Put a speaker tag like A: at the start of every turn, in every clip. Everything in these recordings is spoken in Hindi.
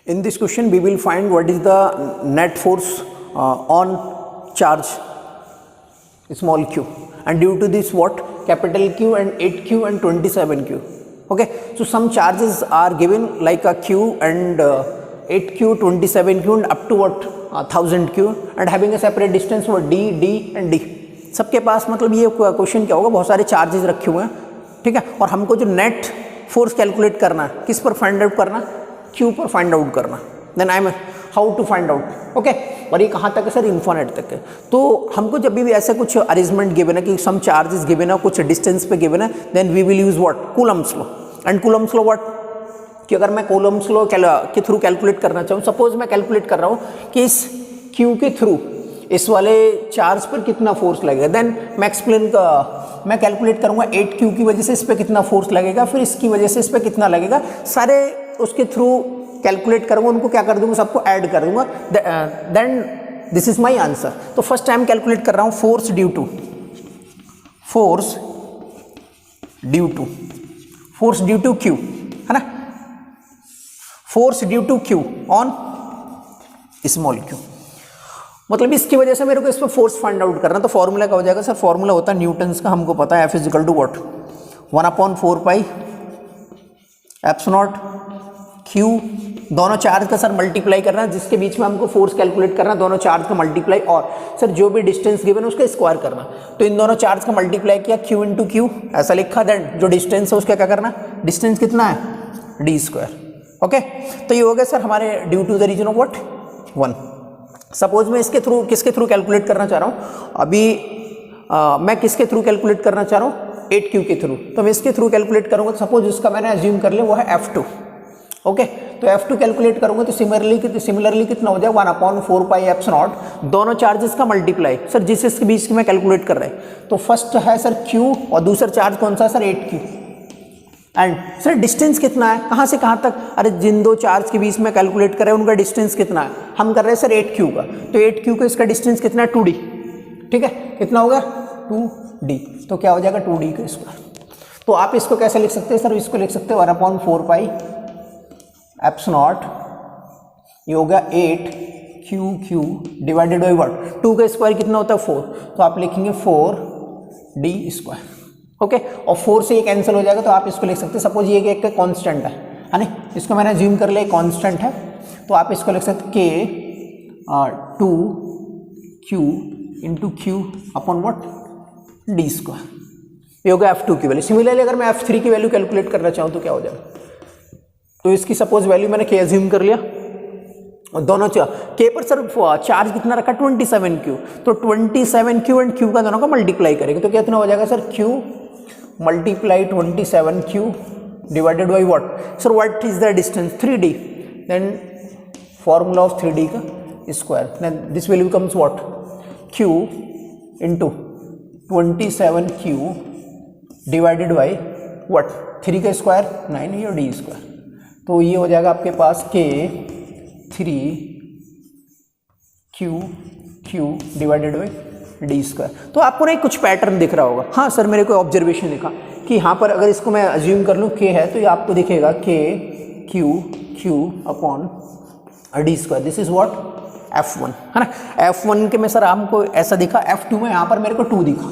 A: In this question, we will find what is the net force on charge small q, and due to this what capital Q and 8q and 27q. Okay, so some charges are given like a q and 8q, 27q and up to what 1000q and having a separate distance for d and d. सबके पास मतलब ये क्वेश्चन क्या होगा, बहुत सारे चार्जेस रखे हुए हैं, ठीक है, और हमको जो नेट फोर्स कैलकुलेट करना है किस पर फाइंड आउट करना, क्यू पर फाइंड आउट करना. Then I am how to find out. Okay, और ये कहाँ तक है सर, इन्फिनिट तक है. तो हमको जब भी ऐसे कुछ अरेंजमेंट गिवन है कि सम चार्जेस गिवन है, कुछ डिस्टेंस पे गिवन है, then we will use what, Coulomb's law. And Coulomb's law what, कि अगर मैं कूलम्ब्स लॉ के थ्रू कैलकुलेट करना चाहूँ, सपोज मैं कैलकुलेट कर रहा हूँ कि इस क्यू के थ्रू इस वाले चार्ज पर कितना फोर्स लगेगा, देन मैं कैलकुलेट करूंगा 8q की वजह से इस पर कितना फोर्स लगेगा, फिर इसकी वजह से इस पर कितना लगेगा, सारे उसके थ्रू कैलकुलेट करूंगा, उनको क्या कर दूंगा, सबको ऐड कर दूंगा, then this is my answer. तो फर्स्ट टाइम कैलकुलेट कर रहा हूं फोर्स ड्यू टू q, है ना, force due to q on small q. मतलब इसकी वजह से मेरे को इस पर फोर्स फाइंड आउट करना. तो फॉर्मूला क्या हो जाएगा सर, फॉर्मूला होता है न्यूटन्स का, हमको पता है F is equal to what 1/4 pi epsilon q. दोनों चार्ज का सर मल्टीप्लाई करना है, जिसके बीच में हमको फोर्स कैलकुलेट करना है, दोनों चार्ज का मल्टीप्लाई, और सर जो भी डिस्टेंस गिवन है उसका स्क्वायर करना. तो इन दोनों चार्ज का मल्टीप्लाई किया, q इंटू क्यू ऐसा लिखा, देन जो डिस्टेंस है उसका क्या करना, डिस्टेंस कितना है d². ओके, तो ये हो गया सर हमारे due to the reason of what 1. Suppose मैं इसके थ्रू किसके थ्रू कैलकुलेट करना चाह रहा हूँ, अभी मैं किसके थ्रू कैलकुलेट करना चाह रहा हूँ, 8q के थ्रू. तो मैं इसके थ्रू कैलकुलेट करूँगा, तो सपोज इसका मैंने अज्यूम कर लिया वो है F2. ओके, तो F2 कैलकुलेट करूँगा तो सिमिलरली कितना हो जाएगा 1/4 पाई एप्सिलॉन, दोनों चार्जेस का मल्टीप्लाई, सर जिस इसके बीच में कैलकुलेट कर रहे हैं. तो फर्स्ट है सर Q और दूसरा चार्ज कौन सा है sir 8q. And sir distance कितना है, कहाँ से कहाँ तक, अरे जिन दो चार्ज के बीच में कैलकुलेट कर रहे हैं उनका डिस्टेंस कितना है, हम कर रहे हैं सर 8q का. तो 8q का इसका डिस्टेंस कितना है 2d. ठीक है, कितना होगा 2d. तो क्या हो जाएगा 2d का स्क्वायर. तो आप इसको कैसे लिख सकते हैं सर, इसको लिख सकते हो 1/4 पाई एप्सिलॉन, ये होगा 8q डिवाइडेड बाई व्हाट 2 का स्क्वायर कितना होता है 4. तो आप लिखेंगे 4d². ओके, और 4 से ये कैंसिल हो जाएगा, तो आप इसको लिख सकते हैं, सपोज ये एक कांस्टेंट है ना, इसको मैंने अज्यूम कर लिया कांस्टेंट है, तो आप इसको लिख सकते k 2q into q upon what d². ये होगा F2 की वैल्यू. सिमिलरली अगर मैं F3 की वैल्यू कैलकुलेट करना चाहूँ तो क्या हो जाएगा, तो इसकी सपोज वैल्यू मैंने k अज्यूम कर लिया, और दोनों k पर सर चार्ज कितना रखा 27q, तो 27q एंड q का दोनों का मल्टीप्लाई करेंगे, तो कितना हो जाएगा sir q multiply 27q divided by what, sir what is the distance 3d, then formula of 3d का square, then this value becomes what q into 27q divided by what 3 का स्क्वायर 9 और d². तो ये हो जाएगा आपके पास k 3q divided by d². तो आपको ना एक कुछ पैटर्न दिख रहा होगा. हाँ सर, मेरे को ऑब्जर्वेशन दिखा कि यहाँ पर अगर इसको मैं अज्यूम कर लूँ k है, तो ये आपको दिखेगा q upon d². This is what F1, है ना. F1 के में सर हमको ऐसा दिखा, F2 में यहाँ पर मेरे को 2 दिखा,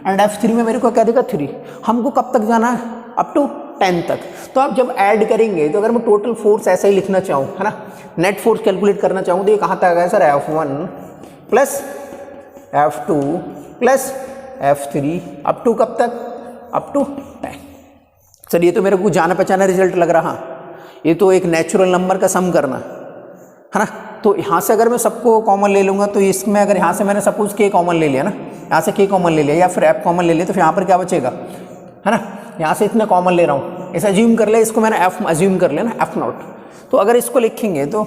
A: एंड F3 में मेरे को क्या दिखा 3. हमको कब तक जाना है, अप टू 10 तक. तो आप जब ऐड करेंगे, तो अगर मैं टोटल फोर्स ऐसा ही लिखना चाहूँ, है ना, नेट फोर्स कैलकुलेट करना चाहूँ, तो ये कहाँ तक है sir F1 plus F2 plus F3 up to कब तक, अप टू 10. सर ये तो मेरे को जाना पहचाना रिजल्ट लग रहा. ये तो एक नेचुरल नंबर का सम करना है ना. तो यहाँ से अगर मैं सबको कॉमन ले लूँगा, तो इसमें अगर यहाँ से मैंने सपोज k कॉमन ले लिया ना, यहाँ से k कॉमन ले लिया या फिर F कॉमन ले लिया, तो फिर यहाँ पर क्या बचेगा, है ना. यहाँ से इतना कॉमन ले रहा हूँ, ऐसा अज्यूम कर लिया, इसको मैंने F अज्यूम कर लिया ना F0. तो अगर इसको लिखेंगे तो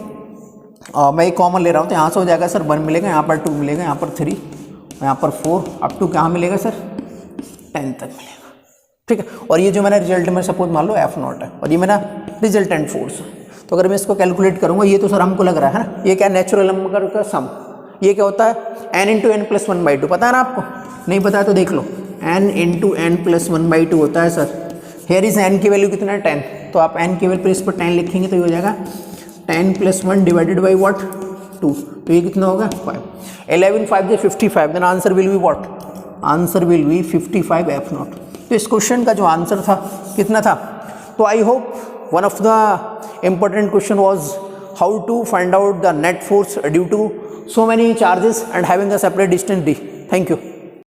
A: मैं एक कॉमन ले रहा हूँ, तो यहाँ से हो जाएगा सर 1 मिलेगा, यहाँ पर 2 मिलेगा, यहाँ पर 3, यहाँ पर 4, अप टू कहाँ मिलेगा सर 10 तक मिलेगा. ठीक है, और ये जो मैंने रिजल्ट में सपोज मान लो F0 है, और ये मेरा रिजल्टेंट फोर्स. तो अगर मैं इसको कैलकुलेट करूँगा, ये तो सर हमको लग रहा है ना, ये क्या नेचुरल नंबर का सम, ये क्या होता है n इंटू n प्लस 1/2. पता है ना आपको, नहीं पता है तो देख लो, n इंटू n प्लस 1/2 होता है सर. हेयर इज n की वैल्यू कितना है 10, तो आप n की वैल्यू पर इस पर 10 लिखेंगे तो ये हो जाएगा 10 + 1 डिवाइडेड बाई व्हाट 2, तो ये कितना होगा 5. 11 5 से 55, then answer will be what, answer will be 55 F0. तो इस क्वेश्चन का जो आंसर था कितना था. तो I hope one of the important question was how to find out the net force due to so many charges and having a separate distance d. Thank you.